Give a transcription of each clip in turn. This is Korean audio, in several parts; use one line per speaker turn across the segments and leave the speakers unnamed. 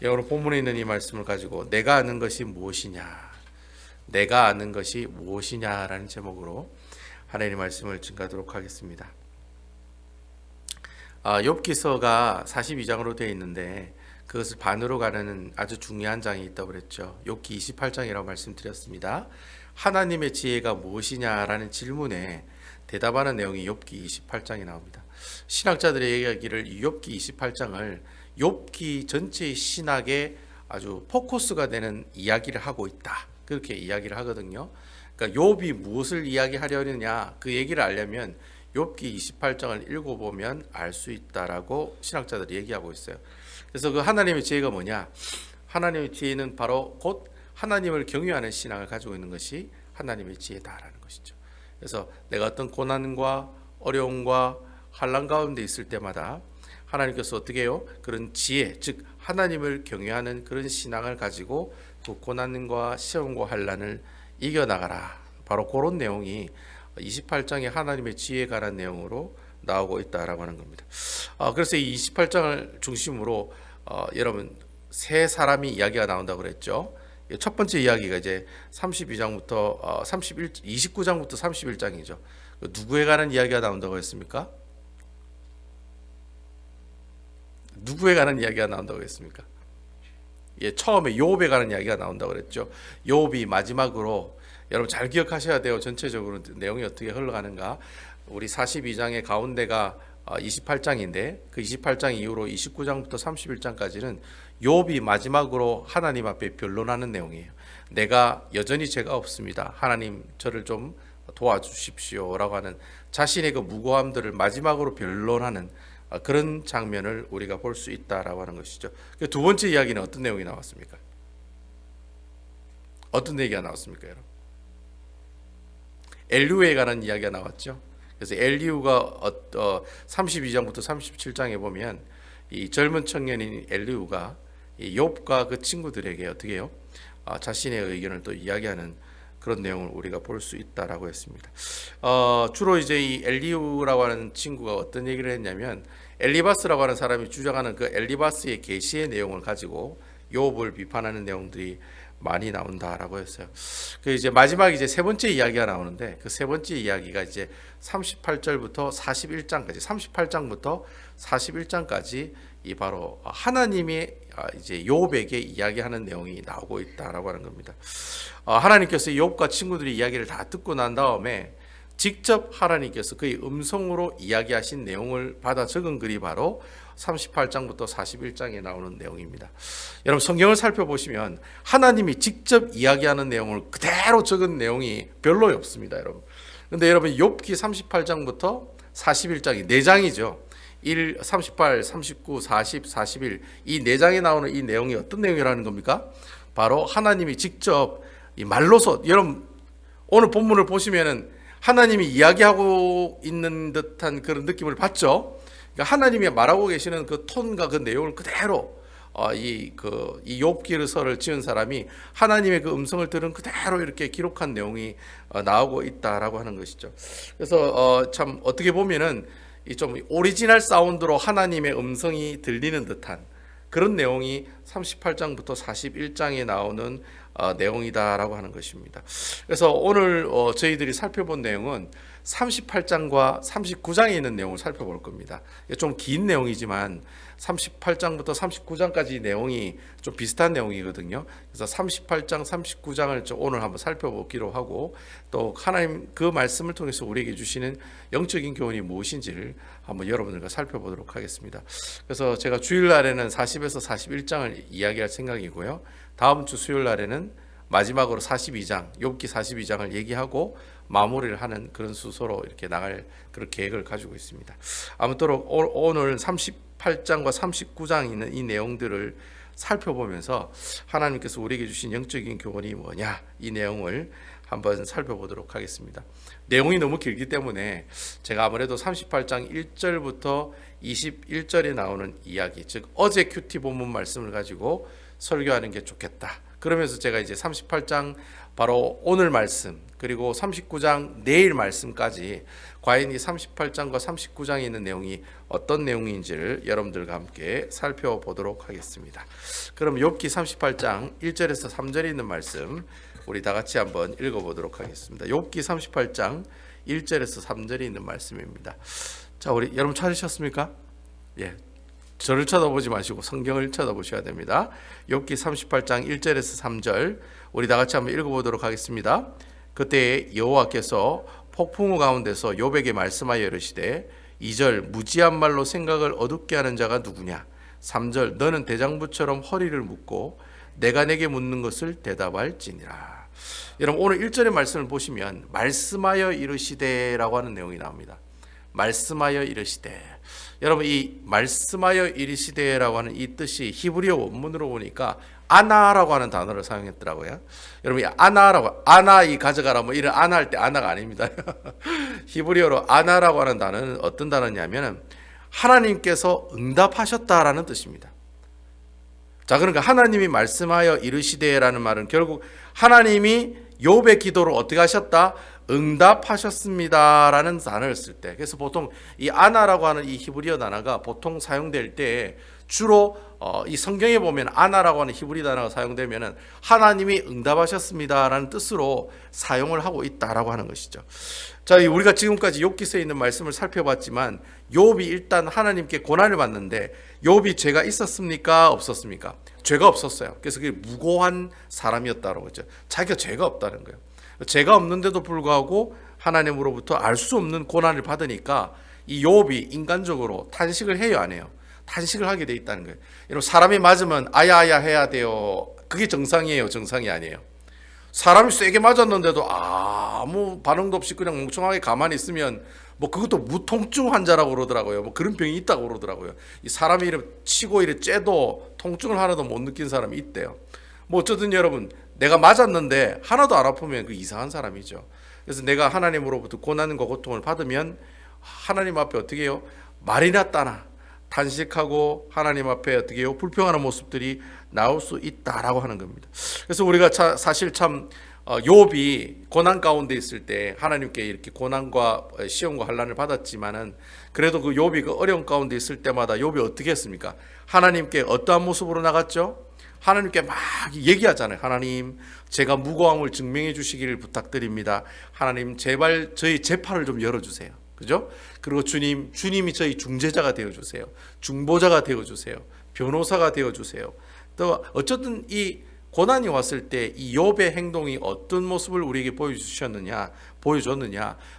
오늘 본문에 있는 이 말씀을 가지고 내가 아는 것이 무엇이냐, 내가 아는 것이 무엇이냐라는 제목으로 하나님의 말씀을 증가하도록 하겠습니다. 욥기서가 42장으로 되어 있는데 그것을 반으로 가르는 아주 중요한 장이 있다고 그랬죠. 욥기 28장이라고 말씀드렸습니다. 하나님의 지혜가 무엇이냐라는 질문에 대답하는 내용이 욥기 28장에 나옵니다. 신학자들의 얘기하기를 욥기 28장을 욥기 전체의 신학의 아주 포커스가 되는 이야기를 하고 있다, 그렇게 이야기를 하거든요. 그러니까 욥이 무엇을 이야기하려느냐, 그 얘기를 알려면 욥기 28장을 읽어보면 알 수 있다라고 신학자들이 얘기하고 있어요. 그래서 그 하나님의 지혜가 뭐냐, 하나님의 지혜는 바로 곧 하나님을 경외하는 신앙을 가지고 있는 것이 하나님의 지혜다라는 것이죠. 그래서 내가 어떤 고난과 어려움과 환난 가운데 있을 때마다 하나님께서 어떻게 해요? 그런 지혜, 즉 하나님을 경외하는 그런 신앙을 가지고 그 고난과 시험과 환난을 이겨나가라, 바로 그런 내용이 28장의 하나님의 지혜에 관한 내용으로 나오고 있다라고 하는 겁니다. 그래서 이 28장을 중심으로 여러분 세 사람이 이야기가 나온다고 그랬죠. 첫 번째 이야기가 이제 32장부터 29장부터 31장이죠. 누구에 관한 이야기가 나온다고 했습니까? 누구에 관한 이야기가 나온다고 했습니까? 처음에 욥에 관한 이야기가 나온다고 그랬죠. 욥이 마지막으로, 여러분 잘 기억하셔야 돼요. 전체적으로 내용이 어떻게 흘러가는가. 우리 42장의 가운데가 28장인데 그 28장 이후로 29장부터 31장까지는 욥이 마지막으로 하나님 앞에 변론하는 내용이에요. 내가 여전히 죄가 없습니다, 하나님 저를 좀 도와주십시오 라고 하는 자신의 그 무고함들을 마지막으로 변론하는 그런 장면을 우리가 볼 수 있다라고 하는 것이죠. 두 번째 이야기는 어떤 내용이 나왔습니까? 어떤 얘기가 나왔습니까, 여러분? 엘리후에 관한 이야기가 나왔죠. 그래서 엘리후가 32장부터 37장에 보면 이 젊은 청년인 엘리후가 욥과 그 친구들에게 어떻게 해요? 자신의 의견을 또 이야기하는 그런 내용을 우리가 볼 수 있다라고 했습니다. 주로 이제 이 엘리후라고 하는 친구가 어떤 얘기를 했냐면, 엘리바스라고 하는 사람이 주장하는 그 엘리바스의 계시의 내용을 가지고 욥을 비판하는 내용들이 많이 나온다라고 했어요. 그 이제 마지막 이제 세 번째 이야기가 나오는데 그 세 번째 이야기가 이제 38절부터 41장까지, 38장부터 41장까지 이 바로 하나님이 이제 욥에게 이야기하는 내용이 나오고 있다라고 하는 겁니다. 하나님께서 욥과 친구들이 이야기를 다 듣고 난 다음에 직접 하나님께서 그의 음성으로 이야기하신 내용을 받아 적은 글이 바로 38장부터 41장에 나오는 내용입니다. 여러분 성경을 살펴보시면 하나님이 직접 이야기하는 내용을 그대로 적은 내용이 별로 없습니다, 여러분. 그런데 여러분 욥기 38장부터 41장이 4장이죠. 1, 38, 39, 40, 41 이 4장에 나오는 이 내용이 어떤 내용이라는 겁니까? 바로 하나님이 직접 이 말로서, 여러분 오늘 본문을 보시면은 하나님이 이야기하고 있는 듯한 그런 느낌을 받죠. 그러니까 하나님이 말하고 계시는 그 톤과 그 내용을 그대로 이 욥기서를 지은 사람이 하나님의 그 음성을 들은 그대로 이렇게 기록한 내용이 나오고 있다라고 하는 것이죠. 그래서 참 어떻게 보면은 이 좀 오리지널 사운드로 하나님의 음성이 들리는 듯한 그런 내용이 38장부터 41장에 나오는 내용이다라고 하는 것입니다. 그래서 오늘 저희들이 살펴본 내용은 38장과 39장에 있는 내용을 살펴볼 겁니다. 좀 긴 내용이지만 38장부터 39장까지 내용이 좀 비슷한 내용이거든요. 그래서 38장, 39장을 오늘 한번 살펴보기로 하고, 또 하나님 그 말씀을 통해서 우리에게 주시는 영적인 교훈이 무엇인지를 한번 여러분들과 살펴보도록 하겠습니다. 그래서 제가 주일날에는 40에서 41장을 이야기할 생각이고요. 다음 주 수요일날에는 마지막으로 42장, 욥기 42장을 얘기하고 마무리를 하는 그런 수소로 이렇게 나갈 그런 계획을 가지고 있습니다. 아무쪼록 오늘 38장과 39장에 있는 이 내용들을 살펴보면서 하나님께서 우리에게 주신 영적인 교훈이 뭐냐, 이 내용을 한번 살펴보도록 하겠습니다. 내용이 너무 길기 때문에 제가 아무래도 38장 1절부터 21절에 나오는 이야기, 즉 어제 큐티 본문 말씀을 가지고 설교하는 게 좋겠다. 그러면서 제가 이제 38장 바로 오늘 말씀, 그리고 39장 내일 말씀까지 과연 이 38장과 39장에 있는 내용이 어떤 내용인지를 여러분들과 함께 살펴보도록 하겠습니다. 그럼 욥기 38장 1절에서 3절에 있는 말씀 우리 다 같이 한번 읽어보도록 하겠습니다. 욥기 38장 1절에서 3절에 있는 말씀입니다. 자, 우리 여러분 찾으셨습니까? 예. 저를 쳐다보지 마시고 성경을 쳐다보셔야 됩니다. 욥기 38장 1절에서 3절 우리 다 같이 한번 읽어보도록 하겠습니다. 그때 여호와께서 폭풍우 가운데서 욥에게 말씀하여 이르시되 2절 무지한 말로 생각을 어둡게 하는 자가 누구냐 3절 너는 대장부처럼 허리를 묶고 내가 내게 묻는 것을 대답할지니라. 여러분 오늘 1절의 말씀을 보시면 말씀하여 이르시되라고 하는 내용이 나옵니다. 말씀하여 이르시되. 여러분 이 말씀하여 이르시되라고 하는 이 뜻이 히브리어 원문으로 보니까 아나라고 하는 단어를 사용했더라고요. 여러분 이 아나라고 아나 이 가져가라 뭐 이런 아나 할 때 아나가 아닙니다. 히브리어로 아나라고 하는 단어는 어떤 단어냐면은 하나님께서 응답하셨다라는 뜻입니다. 자, 그러니까 하나님이 말씀하여 이르시되라는 말은 결국 하나님이 욥의 기도를 어떻게 하셨다? 응답하셨습니다라는 단어를 쓸 때, 그래서 보통 이 아나라고 하는 이 히브리어 단어가 보통 사용될 때 주로 이 성경에 보면 아나라고 하는 히브리 단어가 사용되면은 하나님이 응답하셨습니다라는 뜻으로 사용을 하고 있다라고 하는 것이죠. 자, 우리가 지금까지 욥기서에 있는 말씀을 살펴봤지만 욥이 일단 하나님께 고난을 받는데 욥이 죄가 있었습니까? 없었습니까? 죄가 없었어요. 그래서 그게 무고한 사람이었다고 했죠. 자기가 죄가 없다는 거예요. 죄가 없는데도 불구하고 하나님으로부터 알 수 없는 고난을 받으니까 이 욥이 인간적으로 탄식을 해요, 안 해요? 탄식을 하게 돼 있다는 거예요. 여러분 사람이 맞으면 아야아야 해야 돼요. 그게 정상이에요, 정상이 아니에요. 사람이 세게 맞았는데도 아무 반응도 없이 그냥 멍청하게 가만히 있으면 뭐 그것도 무통증 환자라고 그러더라고요. 뭐 그런 병이 있다고 그러더라고요. 이 사람이 이렇게 치고 이렇게 째도 통증을 하나도 못 느낀 사람이 있대요. 뭐 어쨌든 여러분 내가 맞았는데 하나도 안 아프면 그 이상한 사람이죠. 그래서 내가 하나님으로부터 고난과 고통을 받으면 하나님 앞에 어떻게 해요? 말이나 따나 탄식하고 하나님 앞에 어떻게 해요? 불평하는 모습들이 나올 수 있다라고 하는 겁니다. 그래서 우리가 사실 참 욥이 고난 가운데 있을 때 하나님께 이렇게 고난과 시험과 환난을 받았지만은 그래도 그 욥이 그 어려운 가운데 있을 때마다 욥이 어떻게 했습니까? 하나님께 어떠한 모습으로 나갔죠? 하나님께 막 얘기하잖아요. 하나님, 제가 무고함을 증명해 주시기를 부탁드립니다. 하나님, 제발 저희 재판을 좀 열어주세요. 그죠? 그리고 주님이 저희 중재자가 되어주세요. 중보자가 되어주세요. 변호사가 되어주세요. 또 어쨌든 이 고난이 왔을 때 이 욥의 행동이 어떤 모습을 우리에게 보여줬느냐?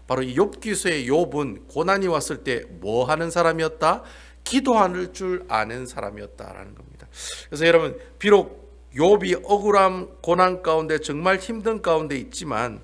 바로 이 욥기서의 욥은 고난이 왔을 때 뭐 하는 사람이었다? 기도할 줄 아는 사람이었다라는 겁니다. 그래서 여러분 비록 욥이 억울함 고난 가운데 정말 힘든 가운데 있지만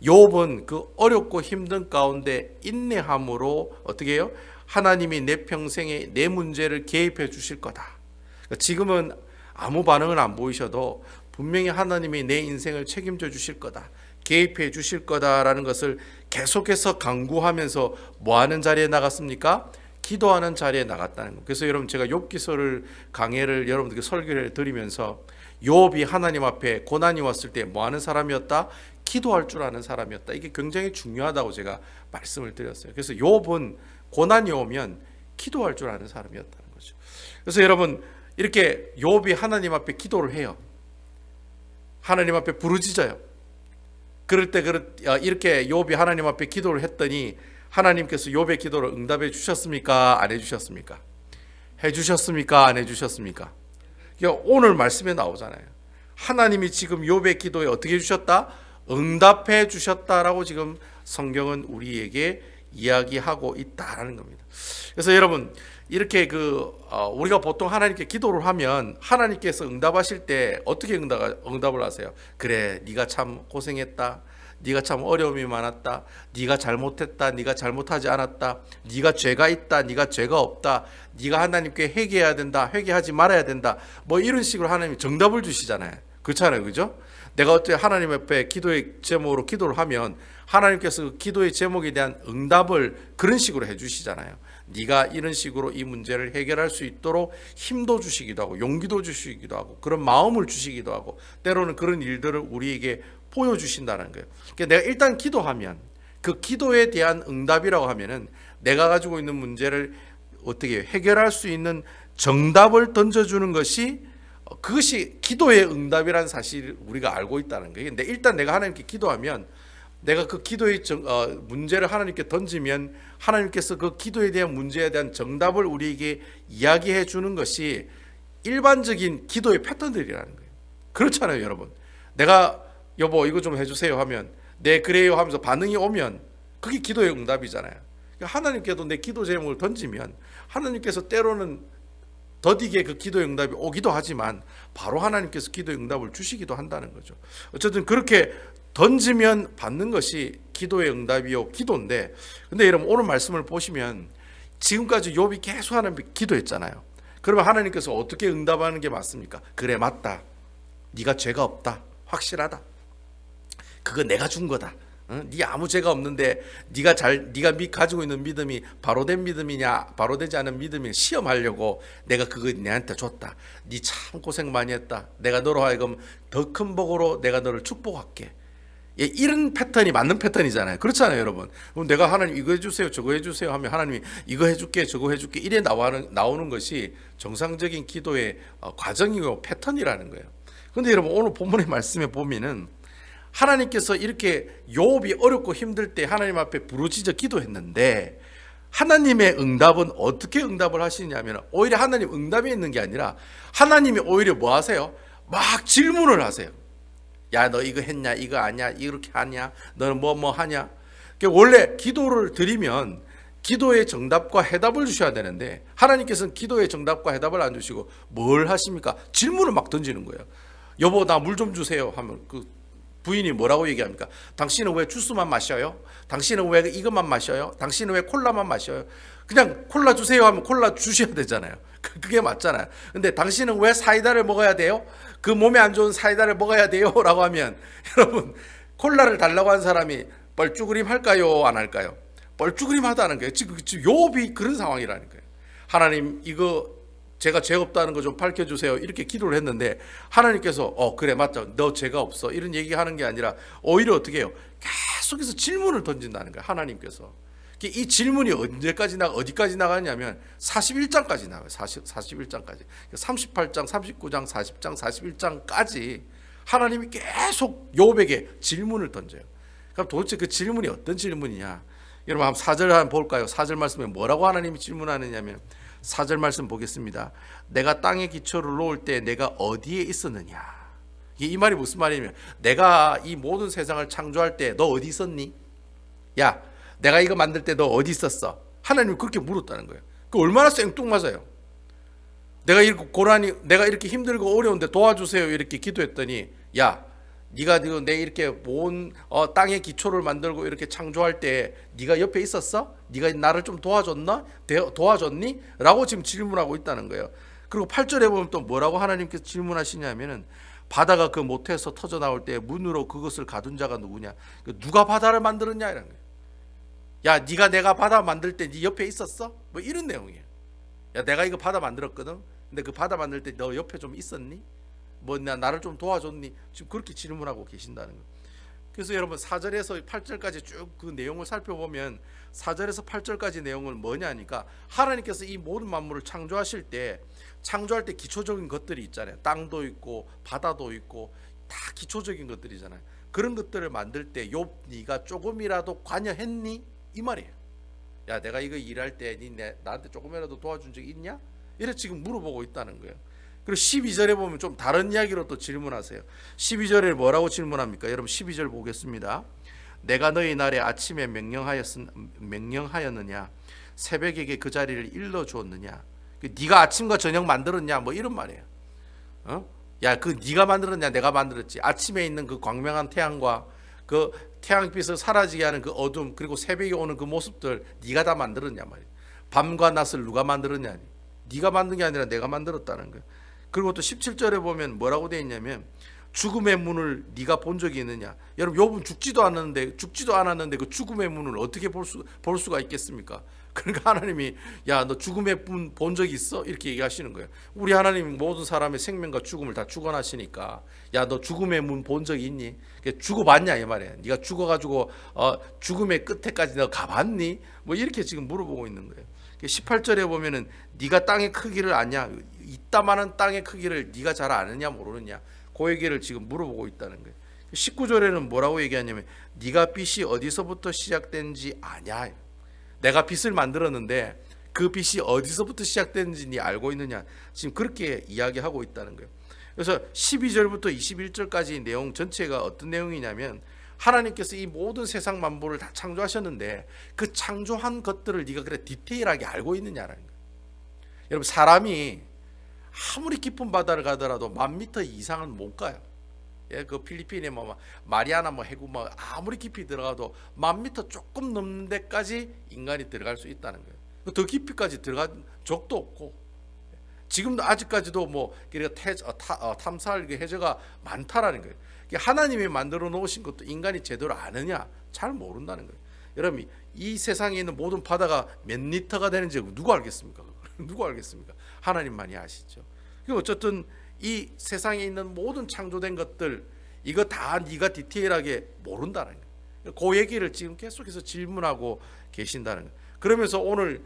욥은 그 어렵고 힘든 가운데 인내함으로 어떻게 해요? 하나님이 내 평생에 내 문제를 개입해 주실 거다. 그러니까 지금은 아무 반응을 안 보이셔도 분명히 하나님이 내 인생을 책임져 주실 거다. 개입해 주실 거다라는 것을 계속해서 강구하면서 뭐 하는 자리에 나갔습니까? 기도하는 자리에 나갔다는 거예요. 그래서 여러분 제가 욥기서를 강해를 여러분들께 설교를 드리면서 욥이 하나님 앞에 고난이 왔을 때 뭐 하는 사람이었다? 기도할 줄 아는 사람이었다. 이게 굉장히 중요하다고 제가 말씀을 드렸어요. 그래서 욥은 고난이 오면 기도할 줄 아는 사람이었다는 거죠. 그래서 여러분 이렇게 욥이 하나님 앞에 기도를 해요. 하나님 앞에 부르짖어요. 그럴 때 이렇게 욥이 하나님 앞에 기도를 했더니 하나님께서 욥의 기도를 응답해 주셨습니까? 안 해주셨습니까? 해주셨습니까? 안 해주셨습니까? 오늘 말씀에 나오잖아요. 하나님이 지금 욥의 기도에 어떻게 해주셨다? 응답해 주셨다라고 지금 성경은 우리에게 이야기하고 있다라는 겁니다. 그래서 여러분 이렇게 우리가 보통 하나님께 기도를 하면 하나님께서 응답하실 때 어떻게 응답을 하세요? 그래, 네가 참 고생했다. 네가 참 어려움이 많았다. 네가 잘못했다. 네가 잘못하지 않았다. 네가 죄가 있다. 네가 죄가 없다. 네가 하나님께 회개해야 된다. 회개하지 말아야 된다. 뭐 이런 식으로 하나님이 정답을 주시잖아요. 그렇잖아요. 그죠? 내가 어떻게 하나님 앞에 기도의 제목으로 기도를 하면 하나님께서 기도의 제목에 대한 응답을 그런 식으로 해주시잖아요. 네가 이런 식으로 이 문제를 해결할 수 있도록 힘도 주시기도 하고 용기도 주시기도 하고 그런 마음을 주시기도 하고 때로는 그런 일들을 우리에게 보여주신다는 거예요. 그러니까 내가 일단 기도하면 그 기도에 대한 응답이라고 하면은 내가 가지고 있는 문제를 어떻게 해결할 수 있는 정답을 던져주는 것이 그것이 기도의 응답이라는 사실을 우리가 알고 있다는 거예요. 근데 일단 내가 하나님께 기도하면 내가 그 기도의 문제를 하나님께 던지면 하나님께서 그 기도에 대한 문제에 대한 정답을 우리에게 이야기해 주는 것이 일반적인 기도의 패턴들이라는 거예요. 그렇잖아요, 여러분. 내가 여보 이거 좀 해주세요 하면 네 그래요 하면서 반응이 오면 그게 기도의 응답이잖아요. 그러니까 하나님께도 내 기도 제목을 던지면 하나님께서 때로는 더디게 그 기도의 응답이 오기도 하지만 바로 하나님께서 기도의 응답을 주시기도 한다는 거죠. 어쨌든 그렇게 던지면 받는 것이 기도의 응답이요 기도인데, 근데 여러분 오늘 말씀을 보시면 지금까지 욥이 계속 하나님께 기도했잖아요. 그러면 하나님께서 어떻게 응답하는 게 맞습니까? 그래 맞다, 네가 죄가 없다, 확실하다, 그거 내가 준 거다. 네 아무 죄가 없는데 네가 가지고 있는 믿음이 바로된 믿음이냐 바로되지 않은 믿음이냐 시험하려고 내가 그거 내한테 줬다. 네 참 고생 많이 했다. 내가 너로 하여금 더 큰 복으로 내가 너를 축복할게. 예, 이런 패턴이 맞는 패턴이잖아요. 그렇잖아요, 여러분. 그럼 내가 하나님 이거 해주세요, 저거 해주세요 하면 하나님이 이거 해줄게, 저거 해줄게 이래 나오는 것이 정상적인 기도의 과정이고 패턴이라는 거예요. 그런데 여러분 오늘 본문의 말씀에 보면은 하나님께서 이렇게 욥이 어렵고 힘들 때 하나님 앞에 부르짖어 기도했는데 하나님의 응답은 어떻게 응답을 하시냐면 오히려 하나님 응답이 있는 게 아니라 하나님이 오히려 뭐 하세요? 막 질문을 하세요. 야, 너 이거 했냐? 이거 아냐? 이렇게 하냐? 너는 뭐 하냐? 그러니까 원래 기도를 드리면 기도의 정답과 해답을 주셔야 되는데 하나님께서는 기도의 정답과 해답을 안 주시고 뭘 하십니까? 질문을 막 던지는 거예요. 여보 나 물 좀 주세요 하면 그 부인이 뭐라고 얘기합니까? 당신은 왜 주스만 마셔요? 당신은 왜 이것만 마셔요? 당신은 왜 콜라만 마셔요? 그냥 콜라 주세요 하면 콜라 주셔야 되잖아요. 그게 맞잖아요. 근데 당신은 왜 사이다를 먹어야 돼요? 그 몸에 안 좋은 사이다를 먹어야 돼요? 라고 하면 여러분 콜라를 달라고 한 사람이 뻘쭈그림 할까요? 안 할까요? 뻘쭈그림 하다는 거예요. 지금 욥이 그런 상황이라는 거예요. 하나님 이거 제가 죄 없다는 거 좀 밝혀주세요 이렇게 기도를 했는데 하나님께서 그래 맞다 너 죄가 없어 이런 얘기하는 게 아니라 오히려 어떻게 해요? 계속해서 질문을 던진다는 거예요. 하나님께서 이 질문이 언제까지 어디까지 나가냐면 41장까지 나가요. 41장까지 38장 39장 40장 41장까지 하나님이 계속 욥에게 질문을 던져요. 그럼 도대체 그 질문이 어떤 질문이냐? 여러분 한번 4절 한번 볼까요? 4절 말씀에 뭐라고 하나님이 질문하느냐면 4절 말씀 보겠습니다. 내가 땅에 기초를 놓을 때 내가 어디에 있었느냐? 이 말이 무슨 말이냐면 내가 이 모든 세상을 창조할 때 너 어디 있었니? 야 내가 이거 만들 때 너 어디 있었어? 하나님이 그렇게 물었다는 거예요. 그 얼마나 생뚱맞아요. 내가 이렇게 고난이 내가 이렇게 힘들고 어려운데 도와주세요 이렇게 기도했더니 야 네가 내 이렇게 온 땅의 기초를 만들고 이렇게 창조할 때 네가 옆에 있었어? 네가 나를 좀 도와줬니? 라고 지금 질문하고 있다는 거예요. 그리고 8절에 보면 또 뭐라고 하나님께서 질문하시냐면은 바다가 그 모태에서 터져 나올 때 문으로 그것을 가둔 자가 누구냐? 누가 바다를 만들었냐 이런 거예요. 야 네가 내가 바다 만들 때 네 옆에 있었어? 뭐 이런 내용이에요. 야 내가 이거 바다 만들었거든. 근데 그 바다 만들 때 너 옆에 좀 있었니? 뭐 나를 좀 도와줬니? 지금 그렇게 질문하고 계신다는 거예요. 그래서 여러분 4절에서 8절까지 쭉 그 내용을 살펴보면 4절에서 8절까지 내용은 뭐냐니까 하나님께서 이 모든 만물을 창조하실 때 창조할 때 기초적인 것들이 있잖아요. 땅도 있고 바다도 있고 다 기초적인 것들이잖아요. 그런 것들을 만들 때 욥 네가 조금이라도 관여했니? 이 말이에요. 야 내가 이거 일할 때 나한테 조금이라도 도와준 적 있냐? 이래 지금 물어보고 있다는 거예요. 그리고 12절에 보면 좀 다른 이야기로 또 질문하세요. 12절에 뭐라고 질문합니까? 여러분 12절 보겠습니다. 내가 너희 날에 아침에 명령하였느냐? 새벽에게 그 자리를 일러주었느냐? 네가 아침과 저녁 만들었냐? 뭐 이런 말이에요. 야, 그 네가 만들었냐? 내가 만들었지. 아침에 있는 그 광명한 태양과 그 태양빛을 사라지게 하는 그 어둠 그리고 새벽에 오는 그 모습들 네가 다 만들었냐 말이에요. 밤과 낮을 누가 만들었냐? 네가 만든 게 아니라 내가 만들었다는 거예요. 그리고 또 17절에 보면 뭐라고 되어 있냐면 죽음의 문을 네가 본 적이 있느냐? 여러분 욥은 죽지도 않았는데 그 죽음의 문을 어떻게 볼 수가 있겠습니까? 그러니까 하나님이 야, 너 죽음의 분 본 적 있어? 이렇게 얘기하시는 거예요. 우리 하나님은 모든 사람의 생명과 죽음을 다 주관하시니까 야, 너 죽음의 문 본 적 있니? 죽어봤냐 이 말이야. 네가 죽어가지고 죽음의 끝에까지 너 가봤니? 뭐 이렇게 지금 물어보고 있는 거예요. 18절에 보면은 네가 땅의 크기를 아냐? 이따만한 땅의 크기를 네가 잘 아느냐 모르느냐? 그 얘기를 지금 물어보고 있다는 거예요. 19절에는 뭐라고 얘기하냐면 네가 빛이 어디서부터 시작된지 아냐? 내가 빛을 만들었는데 그 빛이 어디서부터 시작됐는지 네 알고 있느냐? 지금 그렇게 이야기하고 있다는 거예요. 그래서 12절부터 21절까지 내용 전체가 어떤 내용이냐면 하나님께서 이 모든 세상 만물을 다 창조하셨는데 그 창조한 것들을 네가 그래 디테일하게 알고 있느냐라는 거예요. 여러분, 사람이 아무리 깊은 바다를 가더라도 10,000m 이상은 못 가요. 예, 그 필리핀에 뭐 마리아나 뭐 해구 뭐 아무리 깊이 들어가도 10,000m 조금 넘는 데까지 인간이 들어갈 수 있다는 거예요. 더 깊이까지 들어간 적도 없고 지금도 아직까지도 뭐 탐사할 해저가 많다라는 거예요. 하나님이 만들어 놓으신 것도 인간이 제대로 아느냐? 잘 모른다는 거예요. 여러분, 이 세상에 있는 모든 바다가 몇 리터가 되는지 누가 알겠습니까? 누가 알겠습니까? 하나님만이 아시죠. 어쨌든 이 세상에 있는 모든 창조된 것들 이거 다 네가 디테일하게 모른다는 거예요. 그 얘기를 지금 계속해서 질문하고 계신다는 거예요. 그러면서 오늘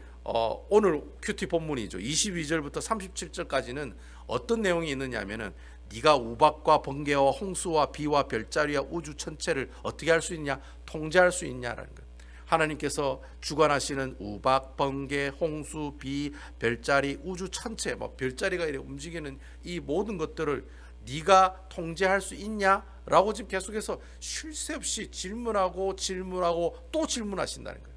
큐티 본문이죠. 22절부터 37절까지는 어떤 내용이 있느냐면은 네가 우박과 번개와 홍수와 비와 별자리와 우주 전체를 어떻게 할 수 있냐? 통제할 수 있냐라는 거예요. 하나님께서 주관하시는 우박, 번개, 홍수, 비, 별자리, 우주 전체, 뭐 별자리가 이렇게 움직이는 이 모든 것들을 네가 통제할 수 있냐라고 지금 계속해서 쉴 새 없이 질문하고 또 질문하신다는 거예요.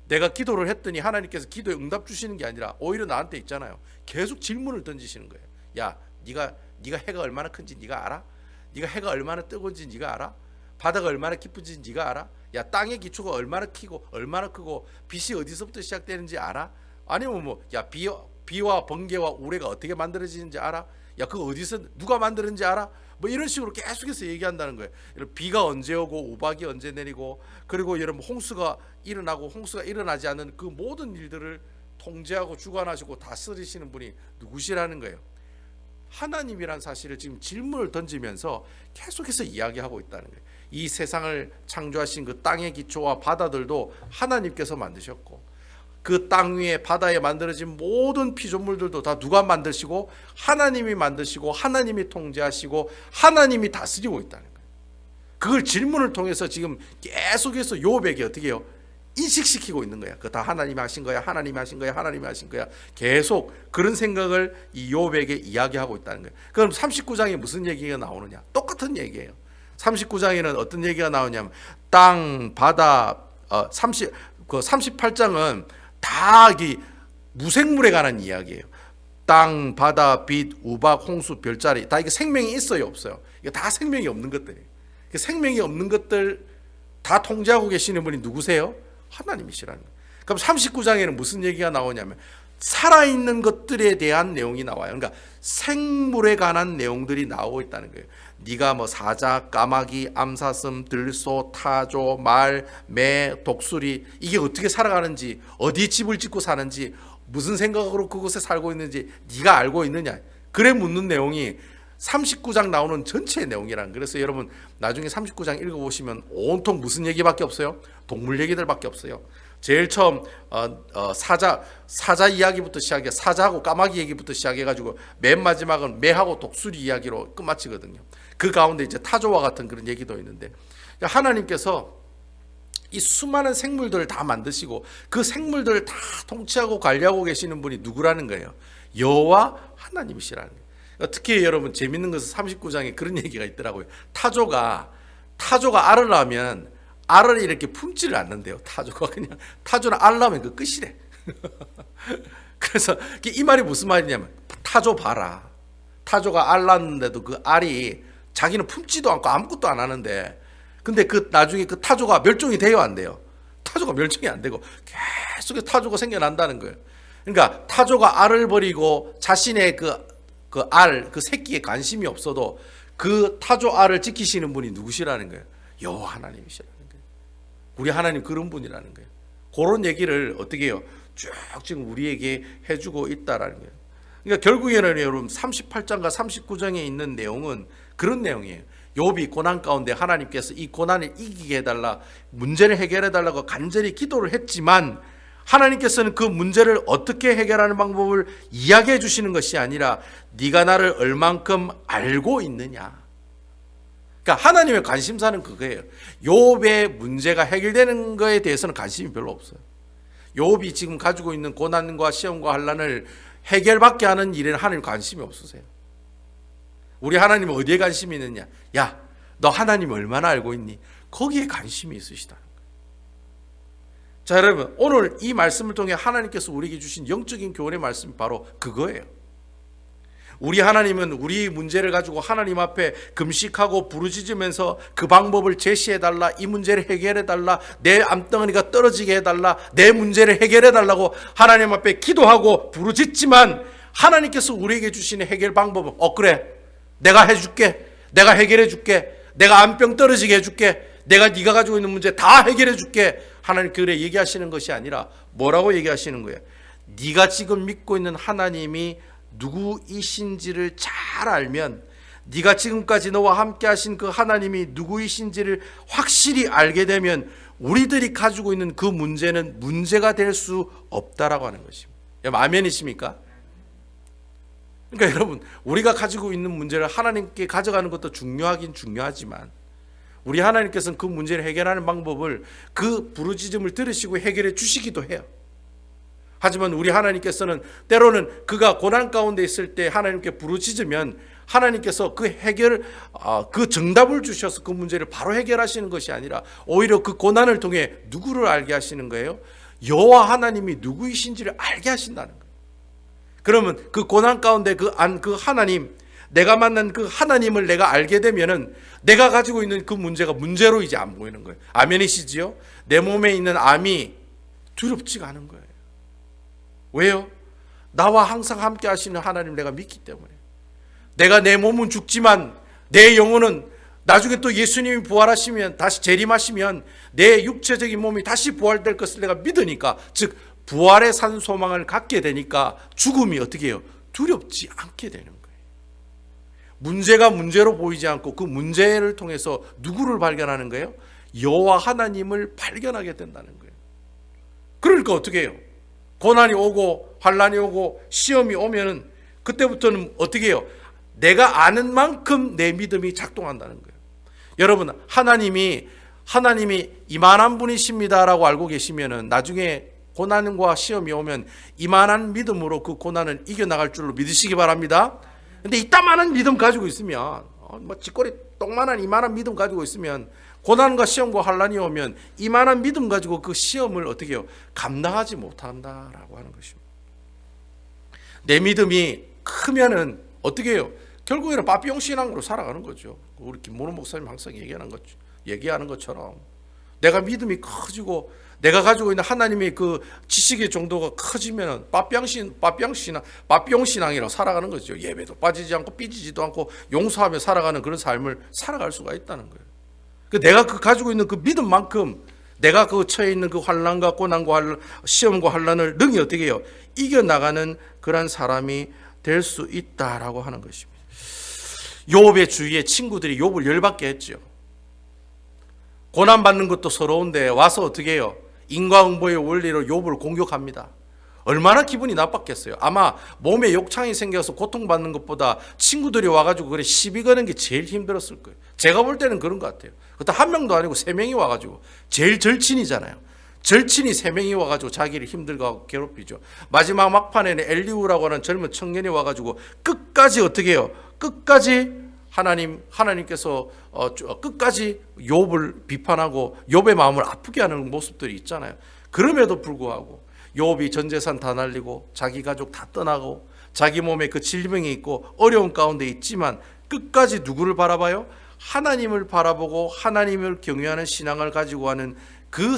내가 기도를 했더니 하나님께서 기도에 응답 주시는 게 아니라 오히려 나한테 있잖아요. 계속 질문을 던지시는 거예요. 야, 네가 해가 얼마나 큰지 네가 알아? 네가 해가 얼마나 뜨거운지 네가 알아? 바다가 얼마나 깊은지 네가 알아? 야, 땅의 기초가 얼마나 크고 빛이 어디서부터 시작되는지 알아? 아니면 비와 번개와 우레가 어떻게 만들어지는지 알아? 야, 그거 어디서 누가 만드는지 알아? 뭐 이런 식으로 계속해서 얘기한다는 거예요. 비가 언제 오고 우박이 언제 내리고 그리고 여러분 홍수가 일어나고 홍수가 일어나지 않는 그 모든 일들을 통제하고 주관하시고 다스리시는 분이 누구시라는 거예요. 하나님이란 사실을 지금 질문을 던지면서 계속해서 이야기하고 있다는 거예요. 이 세상을 창조하신 그 땅의 기초와 바다들도 하나님께서 만드셨고 그 땅 위에 바다에 만들어진 모든 피조물들도 다 누가 만드시고 하나님이 만드시고 하나님이 통제하시고 하나님이 다스리고 있다는 거예요. 그걸 질문을 통해서 지금 계속해서 욥에게 어떻게 해요? 인식시키고 있는 거야. 그거 다 하나님이 하신 거야. 하나님이 하신 거야. 하나님이 하신 거야. 계속 그런 생각을 이 욥에게 이야기하고 있다는 거예요. 그럼 39장에 무슨 얘기가 나오느냐? 똑같은 얘기예요. 39장에는 어떤 얘기가 나오냐면 땅, 바다, 38장은 다 무생물에 관한 이야기예요. 땅, 바다, 빛, 우박, 홍수, 별자리 다 이게 생명이 있어요, 없어요? 이게 다 생명이 없는 것들이에요. 생명이 없는 것들 다 통제하고 계시는 분이 누구세요? 하나님이시라는 거예요. 그럼 39장에는 무슨 얘기가 나오냐면 살아있는 것들에 대한 내용이 나와요. 그러니까 생물에 관한 내용들이 나오고 있다는 거예요. 네가 뭐 사자, 까마귀, 암사슴, 들소, 타조, 말, 매, 독수리 이게 어떻게 살아가는지 어디에 집을 짓고 사는지 무슨 생각으로 그곳에 살고 있는지 네가 알고 있느냐 그래 묻는 내용이 39장 나오는 전체의 내용이라는. 그래서 여러분 나중에 39장 읽어보시면 온통 무슨 얘기밖에 없어요? 동물 얘기들밖에 없어요. 제일 처음 사자 이야기부터 시작해 사자하고 까마귀 얘기부터 시작해가지고 맨 마지막은 매하고 독수리 이야기로 끝마치거든요. 그 가운데 이제 타조와 같은 그런 얘기도 있는데 하나님께서 이 수많은 생물들을 다 만드시고 그 생물들을 다 통치하고 관리하고 계시는 분이 누구라는 거예요? 여호와 하나님이시라는 거예요. 특히 여러분 재밌는 것은 39장에 그런 얘기가 있더라고요. 타조가 알을 낳으면 알을 이렇게 품지를 않는데요. 타조는 알 낳으면 그 끝이래. 그래서 이 말이 무슨 말이냐면 타조 봐라. 타조가 알 낳는데도 그 알이 자기는 품지도 않고 아무것도 안 하는데 근데 나중에 그 타조가 멸종이 돼요, 안 돼요? 타조가 멸종이 안 되고 계속 타조가 생겨난다는 거예요. 그러니까 타조가 알을 버리고 자신의 그 새끼에 관심이 없어도 그 타조 알을 지키시는 분이 누구시라는 거예요? 여호와 하나님이시라는 거예요. 우리 하나님 그런 분이라는 거예요. 그런 얘기를 어떻게 해요? 쭉 지금 우리에게 해주고 있다라는 거예요. 그러니까 결국에는 여러분 38장과 39장에 있는 내용은 그런 내용이에요. 욥이 고난 가운데 하나님께서 이 고난을 이기게 해달라, 문제를 해결해 달라고 간절히 기도를 했지만 하나님께서는 그 문제를 어떻게 해결하는 방법을 이야기해 주시는 것이 아니라 네가 나를 얼만큼 알고 있느냐. 그러니까 하나님의 관심사는 그거예요. 욥의 문제가 해결되는 것에 대해서는 관심이 별로 없어요. 욥이 지금 가지고 있는 고난과 시험과 환난을 해결받게 하는 일에는 하나님 관심이 없으세요. 우리 하나님은 어디에 관심이 있느냐? 야, 너 하나님 얼마나 알고 있니? 거기에 관심이 있으시다는 거예요. 자, 여러분, 오늘 이 말씀을 통해 하나님께서 우리에게 주신 영적인 교훈의 말씀이 바로 그거예요. 우리 하나님은 우리 문제를 가지고 하나님 앞에 금식하고 부르짖으면서 그 방법을 제시해달라, 이 문제를 해결해달라, 내 암덩어리가 떨어지게 해달라, 내 문제를 해결해달라고 하나님 앞에 기도하고 부르짖지만 하나님께서 우리에게 주시는 해결 방법은 그래, 내가 해줄게, 내가 해결해줄게, 내가 암병 떨어지게 해줄게, 내가 네가 가지고 있는 문제 다 해결해줄게. 하나님 그래 얘기하시는 것이 아니라 뭐라고 얘기하시는 거예요? 네가 지금 믿고 있는 하나님이 누구이신지를 잘 알면, 네가 지금까지 너와 함께 하신 그 하나님이 누구이신지를 확실히 알게 되면 우리들이 가지고 있는 그 문제는 문제가 될 수 없다라고 하는 것입니다. 여러분 아멘이십니까? 그러니까 여러분, 우리가 가지고 있는 문제를 하나님께 가져가는 것도 중요하긴 중요하지만 우리 하나님께서는 그 문제를 해결하는 방법을 그 부르짖음을 들으시고 해결해 주시기도 해요. 하지만 우리 하나님께서는 때로는 그가 고난 가운데 있을 때 하나님께 부르짖으면 하나님께서 그 해결, 그 정답을 주셔서 그 문제를 바로 해결하시는 것이 아니라 오히려 그 고난을 통해 누구를 알게 하시는 거예요? 여호와 하나님이 누구이신지를 알게 하신다는 거예요. 그러면 그 고난 가운데 그 하나님, 내가 만난 그 하나님을 내가 알게 되면은 내가 가지고 있는 그 문제가 문제로 이제 안 보이는 거예요. 아멘이시지요? 내 몸에 있는 암이 두렵지가 않은 거예요. 왜요? 나와 항상 함께 하시는 하나님 내가 믿기 때문에. 내가 내 몸은 죽지만 내 영혼은 나중에 또 예수님이 부활하시면, 다시 재림하시면 내 육체적인 몸이 다시 부활될 것을 내가 믿으니까, 즉 부활의 산 소망을 갖게 되니까 죽음이 어떻게 해요? 두렵지 않게 되는 거예요. 문제가 문제로 보이지 않고 그 문제를 통해서 누구를 발견하는 거예요? 여호와 하나님을 발견하게 된다는 거예요. 그러니까 어떻게 해요? 고난이 오고 환난이 오고 시험이 오면은 그때부터는 어떻게 해요? 내가 아는 만큼 내 믿음이 작동한다는 거예요. 여러분, 하나님이 이만한 분이십니다라고 알고 계시면은 나중에 고난과 시험이 오면 이만한 믿음으로 그 고난을 이겨나갈 줄로 믿으시기 바랍니다. 근데 이따만한 믿음 가지고 있으면, 쥐꼬리 똥만한 이만한 믿음 가지고 있으면 고난과 시험과 환난이 오면 이만한 믿음 가지고 그 시험을 어떻게 해요? 감당하지 못한다라고 하는 것입니다. 내 믿음이 크면은 어떻게 해요? 결국에는 빠삐용 신앙으로 살아가는 거죠. 우리 김모노 목사님 항상 얘기하는 것처럼 내가 믿음이 커지고 내가 가지고 있는 하나님의 그 지식의 정도가 커지면 빠삐용 신앙이라고 살아가는 거죠. 예배도 빠지지 않고 삐지지도 않고 용서하며 살아가는 그런 삶을 살아갈 수가 있다는 거예요. 내가 가지고 있는 그 믿음만큼 내가 그 처해 있는 그 환난과 고난과 시험과 환난을 능히 어떻게 해요? 이겨나가는 그런 사람이 될 수 있다라고 하는 것입니다. 욥의 주위에 친구들이 욥을 열받게 했죠. 고난받는 것도 서러운데 와서 어떻게 해요? 인과응보의 원리로 욥을 공격합니다. 얼마나 기분이 나빴겠어요. 아마 몸에 욕창이 생겨서 고통받는 것보다 친구들이 와가지고 그래 시비 거는 게 제일 힘들었을 거예요. 제가 볼 때는 그런 것 같아요. 그것도 한 명도 아니고 3명이 와가지고, 제일 절친이잖아요. 절친이 3명이 와가지고 자기를 힘들게 하고 괴롭히죠. 마지막 막판에는 엘리후라고 하는 젊은 청년이 와가지고 끝까지 어떻게 해요? 끝까지 하나님께서 끝까지 욥을 비판하고 욥의 마음을 아프게 하는 모습들이 있잖아요. 그럼에도 불구하고 욥이 전 재산 다 날리고 자기 가족 다 떠나고 자기 몸에 그 질병이 있고 어려운 가운데 있지만 끝까지 누구를 바라봐요? 하나님을 바라보고 하나님을 경외하는 신앙을 가지고 하는 그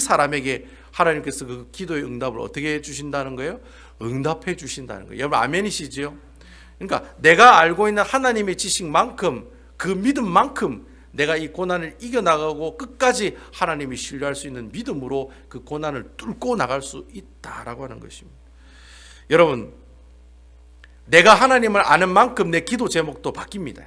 사람에게 하나님께서 그 기도의 응답을 어떻게 해주신다는 거예요? 응답해 주신다는 거예요. 여러분 아멘이시죠? 그러니까 내가 알고 있는 하나님의 지식만큼, 그 믿음만큼 내가 이 고난을 이겨나가고 끝까지 하나님이 신뢰할 수 있는 믿음으로 그 고난을 뚫고 나갈 수 있다라고 하는 것입니다. 여러분, 내가 하나님을 아는 만큼 내 기도 제목도 바뀝니다.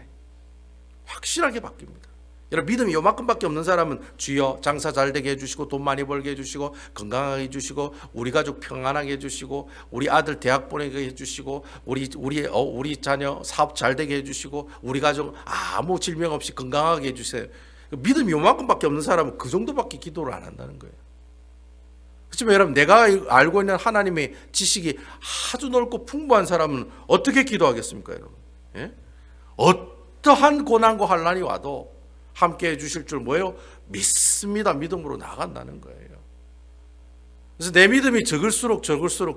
확실하게 바뀝니다. 여러분, 믿음이 요만큼밖에 없는 사람은 주여 장사 잘 되게 해주시고 돈 많이 벌게 해주시고 건강하게 해주시고 우리 가족 평안하게 해주시고 우리 아들 대학 보내게 해주시고 우리 자녀 사업 잘 되게 해주시고 우리 가족 아무 질병 없이 건강하게 해주세요. 믿음이 요만큼밖에 없는 사람은 그 정도밖에 기도를 안 한다는 거예요. 그렇지만 여러분, 내가 알고 있는 하나님의 지식이 아주 넓고 풍부한 사람은 어떻게 기도하겠습니까, 여러분? 예? 어떠한 고난과 환난이 와도 함께 해주실 줄 뭐예요? 믿습니다. 믿음으로 나간다는 거예요. 그래서 내 믿음이 적을수록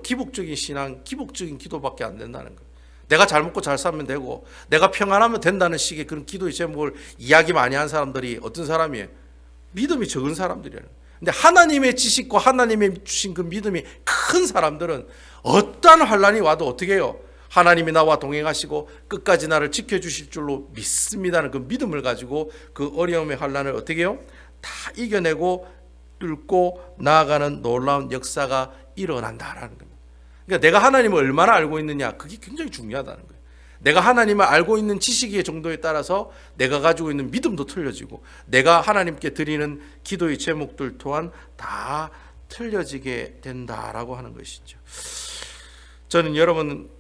기복적인 신앙, 기복적인 기도밖에 안 된다는 거예요. 내가 잘 먹고 잘 살면 되고 내가 평안하면 된다는 식의 그런 기도의 제목을 이야기 많이 한 사람들이 어떤 사람이에요? 믿음이 적은 사람들이에요. 근데 하나님의 지식과 하나님의 주신 그 믿음이 큰 사람들은 어떠한 환난이 와도 어떻게 해요? 하나님이 나와 동행하시고 끝까지 나를 지켜주실 줄로 믿습니다는 그 믿음을 가지고 그 어려움의 환난을 어떻게 해요? 다 이겨내고 뚫고 나아가는 놀라운 역사가 일어난다라는 겁니다. 그러니까 내가 하나님을 얼마나 알고 있느냐, 그게 굉장히 중요하다는 거예요. 내가 하나님을 알고 있는 지식의 정도에 따라서 내가 가지고 있는 믿음도 틀려지고 내가 하나님께 드리는 기도의 제목들 또한 다 틀려지게 된다라고 하는 것이죠. 저는 여러분,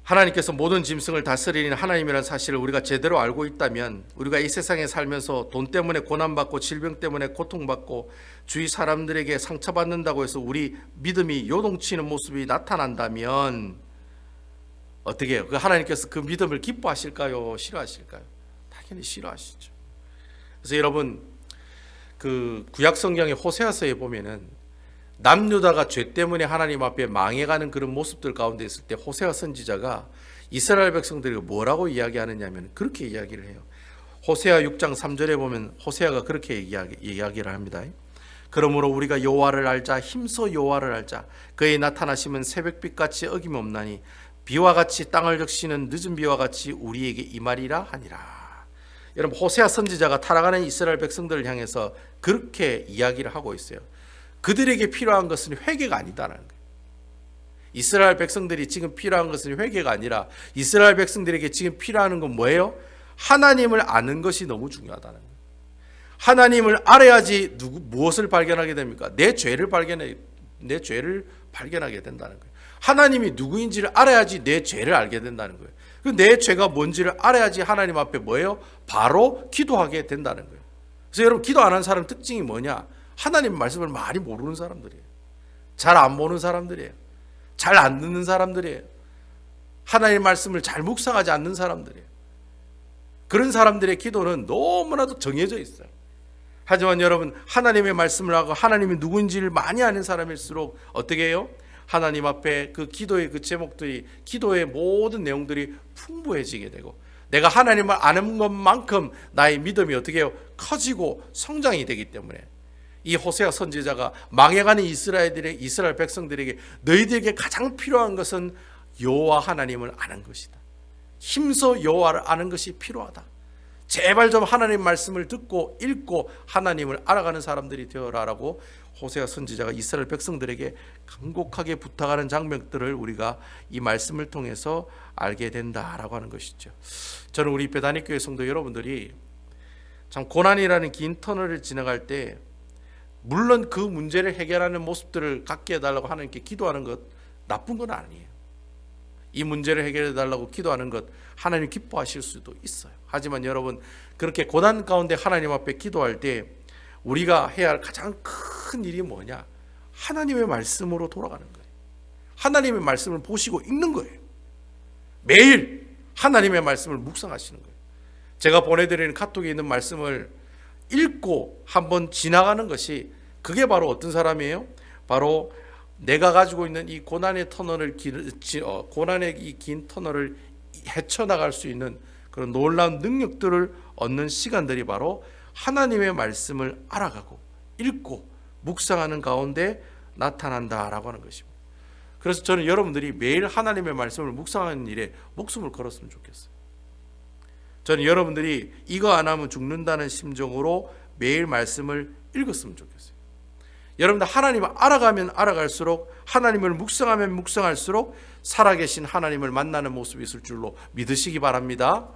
하나님께서 모든 짐승을 다스리는 하나님이라는 사실을 우리가 제대로 알고 있다면 우리가 이 세상에 살면서 돈 때문에 고난받고 질병 때문에 고통받고 주위 사람들에게 상처받는다고 해서 우리 믿음이 요동치는 모습이 나타난다면 어떻게 해요? 하나님께서 그 믿음을 기뻐하실까요? 싫어하실까요? 당연히 싫어하시죠. 그래서 여러분, 그 구약 성경의 호세아서에 보면은 남유다가 죄 때문에 하나님 앞에 망해가는 그런 모습들 가운데 있을 때 호세아 선지자가 이스라엘 백성들에게 뭐라고 이야기하느냐면 그렇게 이야기를 해요. 호세아 6장 3절에 보면 호세아가 그렇게 이야기를 합니다. 그러므로 우리가 여호와를 알자, 힘써 여호와를 알자. 그의 나타나심은 새벽빛같이 어김없나니 비와 같이 땅을 적시는 늦은 비와 같이 우리에게 임하리라 하니라. 여러분, 호세아 선지자가 타락하는 이스라엘 백성들을 향해서 그렇게 이야기를 하고 있어요. 그들에게 필요한 것은 회개가 아니다라는 거예요. 이스라엘 백성들이 지금 필요한 것은 회개가 아니라 이스라엘 백성들에게 지금 필요한 건 뭐예요? 하나님을 아는 것이 너무 중요하다는 거예요. 하나님을 알아야지 무엇을 발견하게 됩니까? 내 죄를 발견하게 된다는 거예요. 하나님이 누구인지를 알아야지 내 죄를 알게 된다는 거예요. 내 죄가 뭔지를 알아야지 하나님 앞에 뭐예요? 바로 기도하게 된다는 거예요. 그래서 여러분, 기도 안 하는 사람 특징이 뭐냐? 하나님 말씀을 많이 모르는 사람들이에요. 잘 안 보는 사람들이에요. 잘 안 듣는 사람들이에요. 하나님 말씀을 잘 묵상하지 않는 사람들이에요. 그런 사람들의 기도는 너무나도 정해져 있어요. 하지만 여러분, 하나님의 말씀을 하고 하나님이 누구인지를 많이 아는 사람일수록 어떻게 해요? 하나님 앞에 그 기도의 그 제목들이, 기도의 모든 내용들이 풍부해지게 되고 내가 하나님을 아는 것만큼 나의 믿음이 어떻게 해요? 커지고 성장이 되기 때문에 이 호세아 선지자가 망해가는 이스라엘 백성들에게 너희들에게 가장 필요한 것은 여호와 하나님을 아는 것이다. 힘써 여호와를 아는 것이 필요하다. 제발 좀 하나님 말씀을 듣고 읽고 하나님을 알아가는 사람들이 되어라라고 호세아 선지자가 이스라엘 백성들에게 간곡하게 부탁하는 장면들을 우리가 이 말씀을 통해서 알게 된다라고 하는 것이죠. 저는 우리 베다니교회 성도 여러분들이 참 고난이라는 긴 터널을 지나갈 때 물론 그 문제를 해결하는 모습들을 갖게 해달라고 하나님께 기도하는 것 나쁜 건 아니에요. 이 문제를 해결해달라고 기도하는 것 하나님 기뻐하실 수도 있어요. 하지만 여러분, 그렇게 고난 가운데 하나님 앞에 기도할 때 우리가 해야 할 가장 큰 일이 뭐냐? 하나님의 말씀으로 돌아가는 거예요. 하나님의 말씀을 보시고 읽는 거예요. 매일 하나님의 말씀을 묵상하시는 거예요. 제가 보내드리는 카톡에 있는 말씀을 읽고 한번 지나가는 것이, 그게 바로 어떤 사람이에요? 바로 내가 가지고 있는 이 고난의 터널을 고난의 이 긴 터널을 헤쳐나갈 수 있는 그런 놀라운 능력들을 얻는 시간들이 바로 하나님의 말씀을 알아가고 읽고 묵상하는 가운데 나타난다라고 하는 것입니다. 그래서 저는 여러분들이 매일 하나님의 말씀을 묵상하는 일에 목숨을 걸었으면 좋겠어요. 저는 여러분들이 이거 안 하면 죽는다는 심정으로 매일 말씀을 읽었으면 좋겠어요. 여러분들 하나님을 알아가면 알아갈수록, 하나님을 묵상하면 묵상할수록 살아계신 하나님을 만나는 모습이 있을 줄로 믿으시기 바랍니다.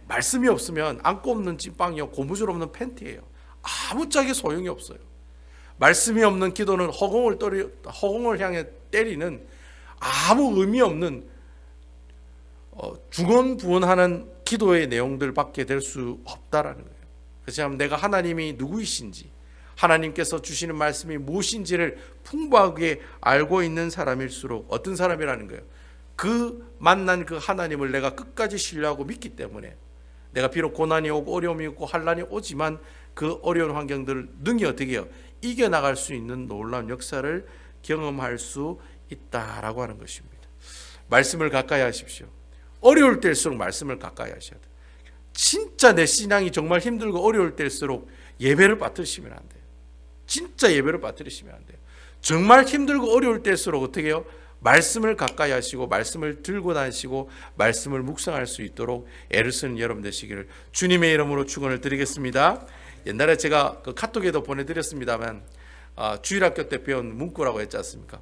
말씀이 없으면 안고 없는 찐빵이요, 고무줄 없는 팬티예요. 아무짝에 소용이 없어요. 말씀이 없는 기도는 허공을 향해 때리는 아무 의미 없는 중언부언하는 기도의 내용들밖에 될 수 없다라는 거예요. 그래서 내가 하나님이 누구이신지, 하나님께서 주시는 말씀이 무엇인지를 풍부하게 알고 있는 사람일수록, 어떤 사람이라는 거예요? 그 만난 그 하나님을 내가 끝까지 신뢰하고 믿기 때문에 내가 비록 고난이 오고 어려움이 오고 환난이 오지만 그 어려운 환경들을 능히 어떻게 해요? 이겨나갈 수 있는 놀라운 역사를 경험할 수 있다라고 하는 것입니다. 말씀을 가까이 하십시오. 어려울 때일수록 말씀을 가까이 하셔야 돼요. 진짜 내 신앙이 정말 힘들고 어려울 때일수록 예배를 빠뜨리시면 안 돼요. 진짜 예배를 빠뜨리시면 안 돼요. 정말 힘들고 어려울 때일수록 어떻게 해요? 말씀을 가까이 하시고 말씀을 들고 다니시고 말씀을 묵상할 수 있도록 애를 쓰는 여러분 되시기를 주님의 이름으로 축원을 드리겠습니다. 옛날에 제가 그 카톡에도 보내드렸습니다만 주일학교 때 배운 문구라고 했지 않습니까?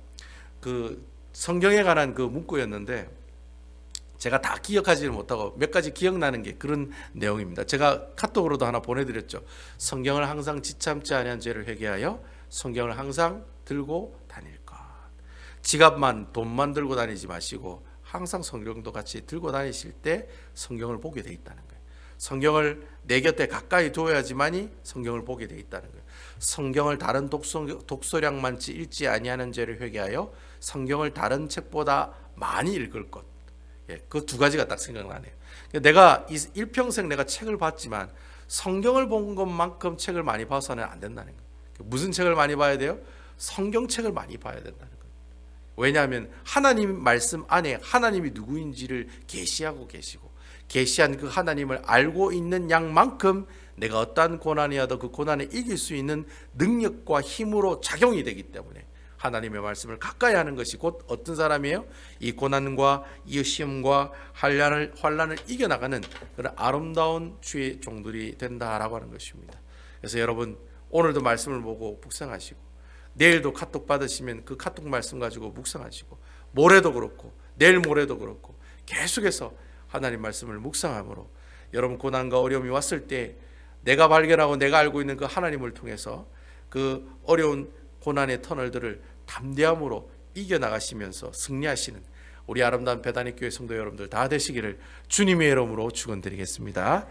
그 성경에 관한 그 문구였는데 제가 다 기억하지를 못하고 몇 가지 기억나는 게 그런 내용입니다. 제가 카톡으로도 하나 보내드렸죠. 성경을 항상 지참지 아니한 죄를 회개하여 성경을 항상 들고 다닐 것. 지갑만 돈만 들고 다니지 마시고 항상 성경도 같이 들고 다니실 때 성경을 보게 돼 있다는 거예요. 성경을 내 곁에 가까이 두어야지만이 성경을 보게 돼 있다는 거예요. 성경을 다른 독서량 많지 읽지 아니하는 죄를 회개하여 성경을 다른 책보다 많이 읽을 것. 그 두 가지가 딱 생각나네요. 내가 일평생 내가 책을 봤지만 성경을 본 것만큼 책을 많이 봐서는 안 된다는 거예요. 무슨 책을 많이 봐야 돼요? 성경책을 많이 봐야 된다는 거예요. 왜냐하면 하나님 말씀 안에 하나님이 누구인지를 계시하고 계시고 계시한 그 하나님을 알고 있는 양만큼 내가 어떠한 고난이 와도 그 고난을 이길 수 있는 능력과 힘으로 작용이 되기 때문에 하나님의 말씀을 가까이 하는 것이 곧 어떤 사람이에요? 이 고난과 이 시험과 환난을 이겨나가는 그런 아름다운 주의 종들이 된다라고 하는 것입니다. 그래서 여러분 오늘도 말씀을 보고 묵상하시고 내일도 카톡 받으시면 그 카톡 말씀 가지고 묵상하시고 모레도 그렇고 내일 모레도 그렇고 계속해서 하나님 말씀을 묵상함으로 여러분 고난과 어려움이 왔을 때 내가 발견하고 내가 알고 있는 그 하나님을 통해서 그 어려운 고난의 터널들을 담대함으로 이겨나가시면서 승리하시는 우리 아름다운 배단의 교회 성도 여러분들 다 되시기를 주님의 이름으로 축원드리겠습니다.